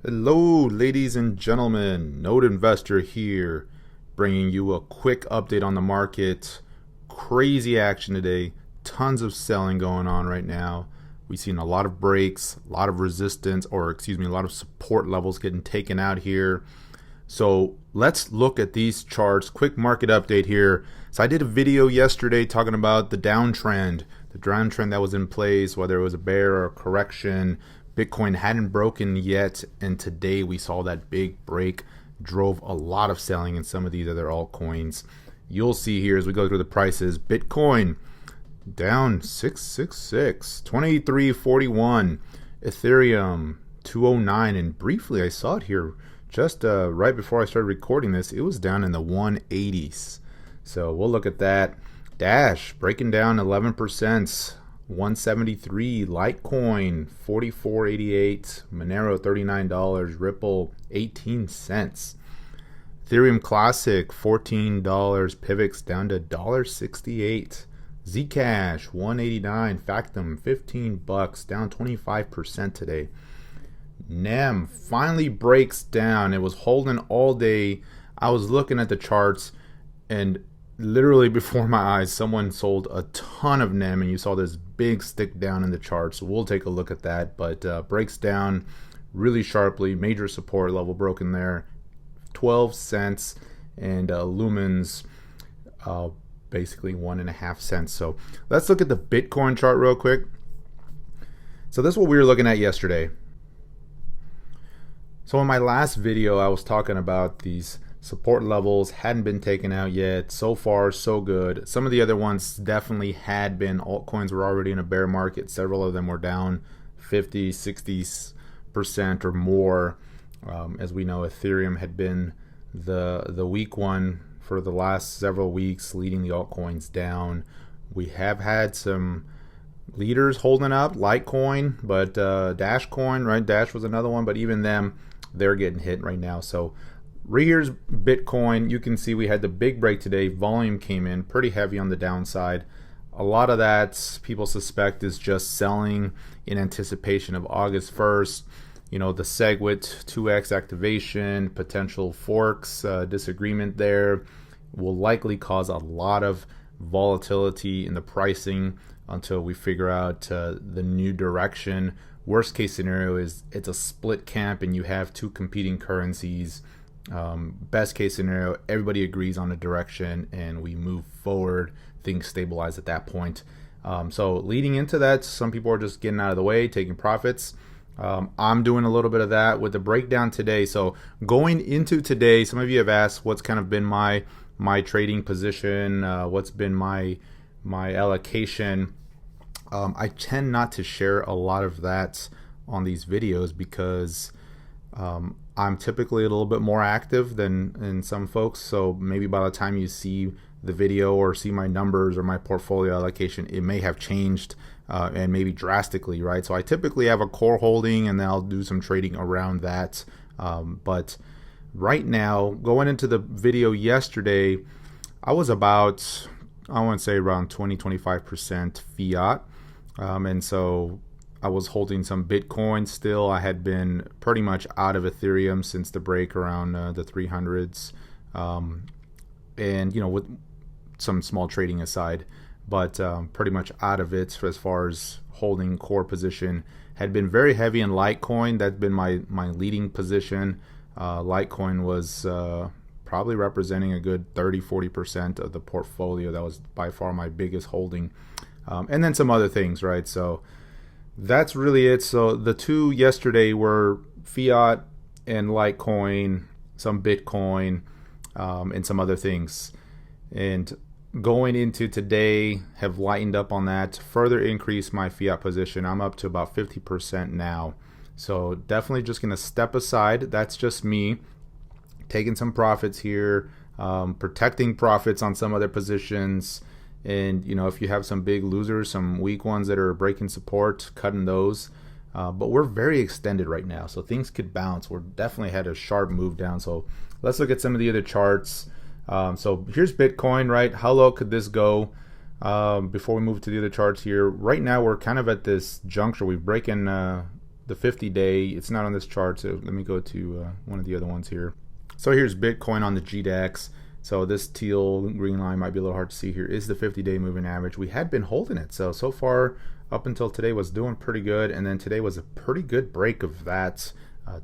Hello, ladies and gentlemen. Node Investor here, bringing you a quick update on the market. Crazy action today. Tons of selling going on right now. We've seen a lot of breaks, a lot of resistance, or excuse me, a lot of support levels getting taken out here. So let's look at these charts. Quick market update here. So I did a video yesterday talking about the downtrend that was in place, whether it was a bear or a correction. Bitcoin hadn't broken yet, and today we saw that big break, drove a lot of selling in some of these other altcoins. You'll see here as we go through the prices. Bitcoin down 666, 23.41. Ethereum 209, and briefly I saw it here just right before I started recording this. It was down in the 180s. So we'll look at that. Dash breaking down 11%. 173, Litecoin 44.88, Monero $39, Ripple 18 cents. Ethereum Classic $14, Pivx down to $1.68. Zcash 189, Factom 15 bucks, down 25% today. NEM finally breaks down. It was holding all day. I was looking at the charts, and literally before my eyes, someone sold a ton of NEM, and you saw this big stick down in the chart. So we'll take a look at that. But breaks down really sharply. Major support level broken there. 12 cents, and lumens basically 1.5 cents. So let's look at the Bitcoin chart real quick. So this is what we were looking at yesterday. So in my last video, I was talking about these support levels hadn't been taken out yet. So far, so good. Some of the other ones definitely had been. Altcoins were already in a bear market. Several of them were down 50, 60% or more. As we know, Ethereum had been the weak one for the last several weeks, leading the altcoins down. We have had some leaders holding up, Litecoin, but Dashcoin, right? Dash was another one, but even them, they're getting hit right now. So right here's Bitcoin. You can see we had the big break today. Volume came in pretty heavy on the downside. A lot of that people suspect is just selling in anticipation of August 1st. You know, the SegWit 2x activation, potential forks, disagreement there will likely cause a lot of volatility in the pricing until we figure out the new direction. Worst case scenario is it's a split camp and you have two competing currencies. Best case scenario, everybody agrees on a direction and we move forward. Things stabilize at that point. So leading into that, some people are just getting out of the way, taking profits. I'm doing a little bit of that with the breakdown today. So going into today, some of you have asked what's kind of been my trading position, what's been my allocation. I tend not to share a lot of that on these videos because I'm typically a little bit more active than some folks. So maybe by the time you see the video or see my numbers or my portfolio allocation, it may have changed and maybe drastically, right? So I typically have a core holding and then I'll do some trading around that. But right now, going into the video yesterday, I was about, I want to say around 20-25% fiat. And so I was holding some Bitcoin still. I had been pretty much out of Ethereum since the break around the 300s. And, you know, with some small trading aside, but pretty much out of it as far as holding core position. Had been very heavy in Litecoin. That's been my leading position. Litecoin was probably representing a good 30-40% of the portfolio. That was by far my biggest holding. And then some other things, right? So that's really it. So the two yesterday were fiat and Litecoin, some Bitcoin, and some other things. And going into today, have lightened up on that, further increased my fiat position. I'm up to about 50% now. So definitely just going to step aside. That's just me taking some profits here, protecting profits on some other positions. And, you know, if you have some big losers, some weak ones that are breaking support, cutting those. But we're very extended right now, so things could bounce. We're definitely had a sharp move down. So let's look at some of the other charts. So here's Bitcoin, right? How low could this go? Before we move to the other charts here, right now we're kind of at this juncture. We've broken the 50-day. It's not on this chart, so let me go to one of the other ones here. So here's Bitcoin on the GDAX. So this teal green line might be a little hard to see here, is the 50-day moving average. We had been holding it. So far up until today was doing pretty good. And then today was a pretty good break of that.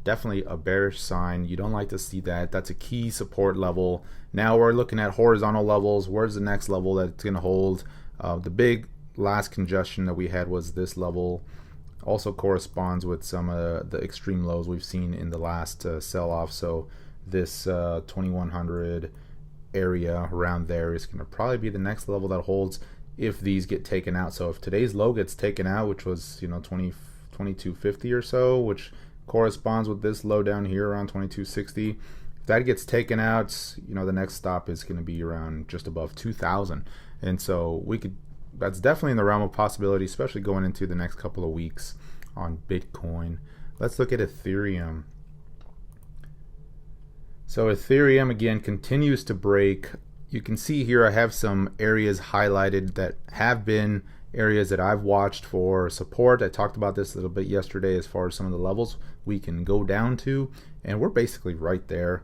Definitely a bearish sign. You don't like to see that. That's a key support level. Now we're looking at horizontal levels. Where's the next level that it's going to hold? The big last congestion that we had was this level. Also corresponds with some of the extreme lows we've seen in the last sell-off. So this 2100 area around there is going to probably be the next level that holds if these get taken out. So if today's low gets taken out, which was 2250 or so, which corresponds with this low down here around 2260, if that gets taken out, the next stop is going to be around just above 2000. And so that's definitely in the realm of possibility, especially going into the next couple of weeks on Bitcoin. Let's look at Ethereum. So Ethereum again continues to break. You can see here I have some areas highlighted that have been areas that I've watched for support. I talked about this a little bit yesterday as far as some of the levels we can go down to, and we're basically right there.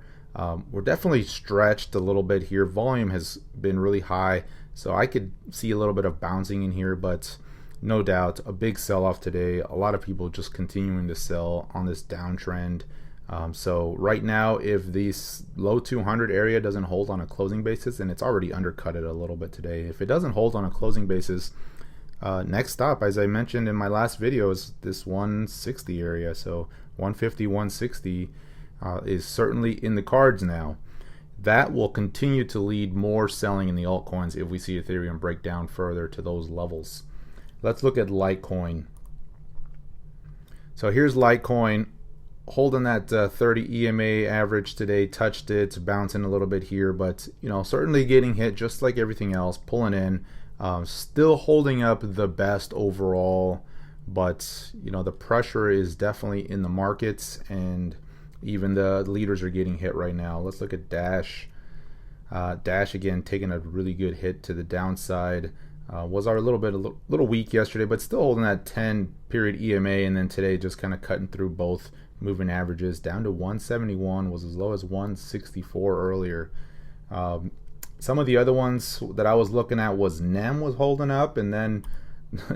We're definitely stretched a little bit here. Volume has been really high, so I could see a little bit of bouncing in here, but no doubt a big sell-off today. A lot of people just continuing to sell on this downtrend. So right now, if this low 200 area doesn't hold on a closing basis, and it's already undercut it a little bit today, if it doesn't hold on a closing basis, next stop, as I mentioned in my last video, is this 160 area. So 150, 160 is certainly in the cards now. That will continue to lead more selling in the altcoins if we see Ethereum break down further to those levels. Let's look at Litecoin. So here's Litecoin holding that 30 EMA average today, touched it, it's bouncing a little bit here, but certainly getting hit just like everything else, pulling in, still holding up the best overall, but the pressure is definitely in the markets, and even the leaders are getting hit right now. Let's look at Dash. Dash again taking a really good hit to the downside. Was a little weak yesterday, but still holding that 10 period EMA, and then today just kind of cutting through both moving averages down to 171, was as low as 164 earlier. Some of the other ones that I was looking at was NEM was holding up, and then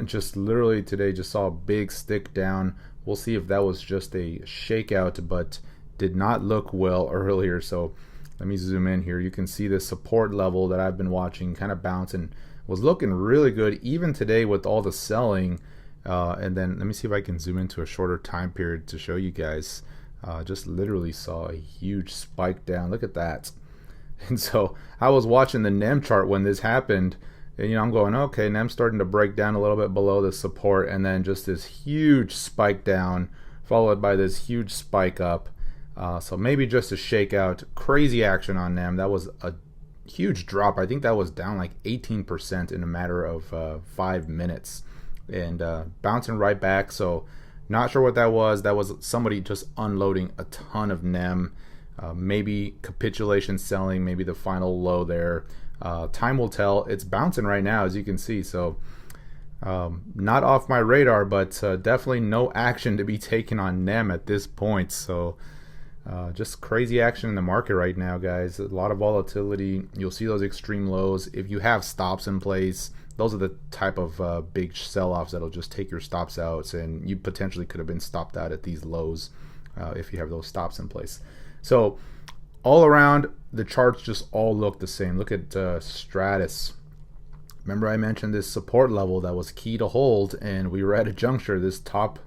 just literally today just saw a big stick down. We'll see if that was just a shakeout, but did not look well earlier. So let me zoom in here. You can see the support level that I've been watching kind of bouncing, was looking really good even today with all the selling. And then let me see if I can zoom into a shorter time period to show you guys. Just literally saw a huge spike down. Look at that. And so I was watching the NEM chart when this happened, and I'm going, okay, NEM's starting to break down a little bit below the support, and then just this huge spike down followed by this huge spike up. So maybe just a shakeout. Crazy action on NEM. That was a huge drop. I think that was down like 18% in a matter of 5 minutes, and bouncing right back. So not sure what that was. That was somebody just unloading a ton of NEM. Maybe capitulation selling, maybe the final low there. Time will tell. It's bouncing right now, as you can see. So not off my radar, but definitely no action to be taken on NEM at this point. So just crazy action in the market right now, guys. A lot of volatility. You'll see those extreme lows. If you have stops in place, those are the type of big sell-offs that'll just take your stops out, and you potentially could have been stopped out at these lows if you have those stops in place. So all around, the charts just all look the same. Look at Stratus. Remember I mentioned this support level that was key to hold, and we were at a juncture. This top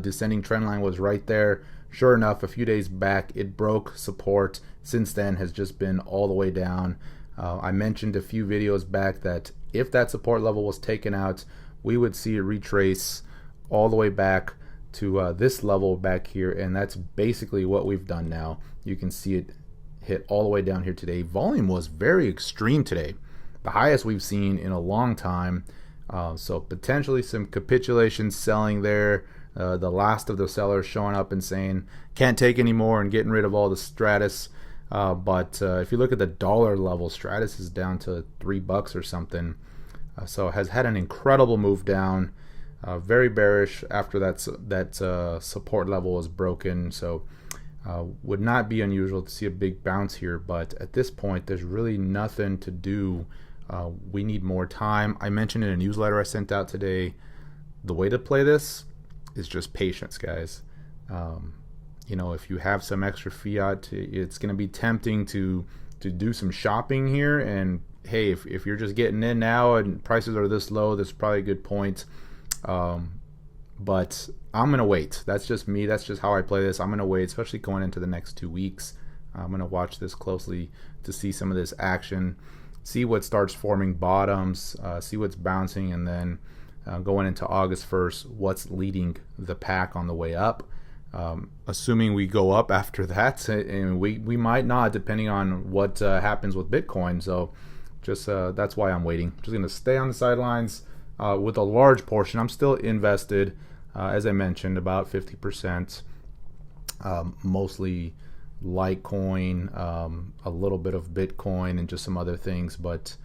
descending trend line was right there. Sure enough, a few days back, it broke support. Since then has just been all the way down. I mentioned a few videos back that if that support level was taken out, we would see it retrace all the way back to this level back here, and that's basically what we've done now. You can see it hit all the way down here today. Volume was very extreme today, the highest we've seen in a long time. So potentially some capitulation selling there. The last of the sellers showing up and saying can't take any more and getting rid of all the Stratus. But if you look at the dollar level, Stratus is down to $3 or something. So has had an incredible move down. Very bearish after that support level is broken. So would not be unusual to see a big bounce here, but at this point there's really nothing to do. We need more time. I mentioned in a newsletter I sent out today, the way to play this is just patience, guys. You know, if you have some extra fiat, it's going to be tempting to do some shopping here. And hey, if you're just getting in now and prices are this low, this is probably a good point. But I'm gonna wait. That's just me. That's just how I play this. I'm gonna wait, especially going into the next 2 weeks. I'm gonna watch this closely to see some of this action, see what starts forming bottoms, see what's bouncing, and then going into August 1st, what's leading the pack on the way up. Assuming we go up after that, and we might not, depending on what happens with Bitcoin. So just that's why I'm waiting. Just gonna stay on the sidelines with a large portion. I'm still invested, as I mentioned, about 50%, mostly Litecoin, a little bit of Bitcoin, and just some other things, but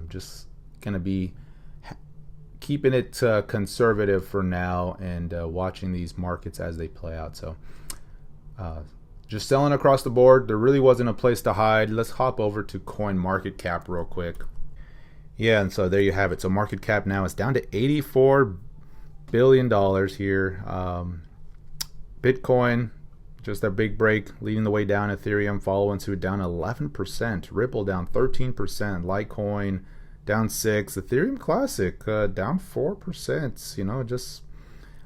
just gonna be keeping it conservative for now, and watching these markets as they play out. So just selling across the board. There really wasn't a place to hide. Let's hop over to coin market cap real quick. Yeah, and so there you have it. So market cap now is down to $84 billion here. Bitcoin, just a big break, leading the way down. Ethereum following suit, down 11%. Ripple down 13%. Litecoin down 6%. Ethereum Classic down 4%. You know, just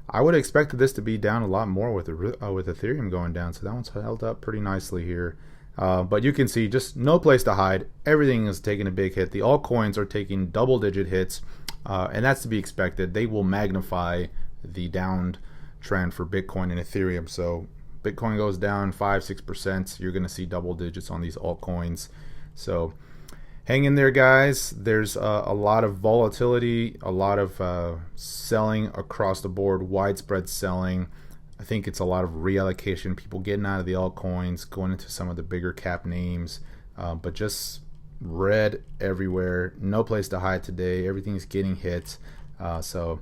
I would have expected this to be down a lot more with Ethereum going down. So that one's held up pretty nicely here. But you can see just no place to hide. Everything is taking a big hit. The altcoins are taking double-digit hits, and that's to be expected. They will magnify the down trend for Bitcoin and Ethereum. So Bitcoin goes down 5-6%. You're going to see double digits on these altcoins. So hang in there, guys. There's a lot of volatility, a lot of selling across the board, widespread selling. I think it's a lot of reallocation, people getting out of the altcoins, going into some of the bigger cap names, but just red everywhere. No place to hide today. Everything's getting hit. So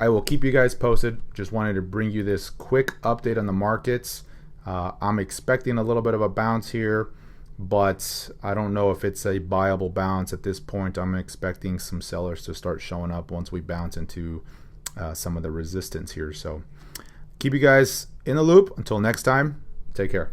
I will keep you guys posted. Just wanted to bring you this quick update on the markets. I'm expecting a little bit of a bounce here, but I don't know if it's a viable bounce at this point. I'm expecting some sellers to start showing up once we bounce into some of the resistance here. So keep you guys in the loop. Until next time, take care.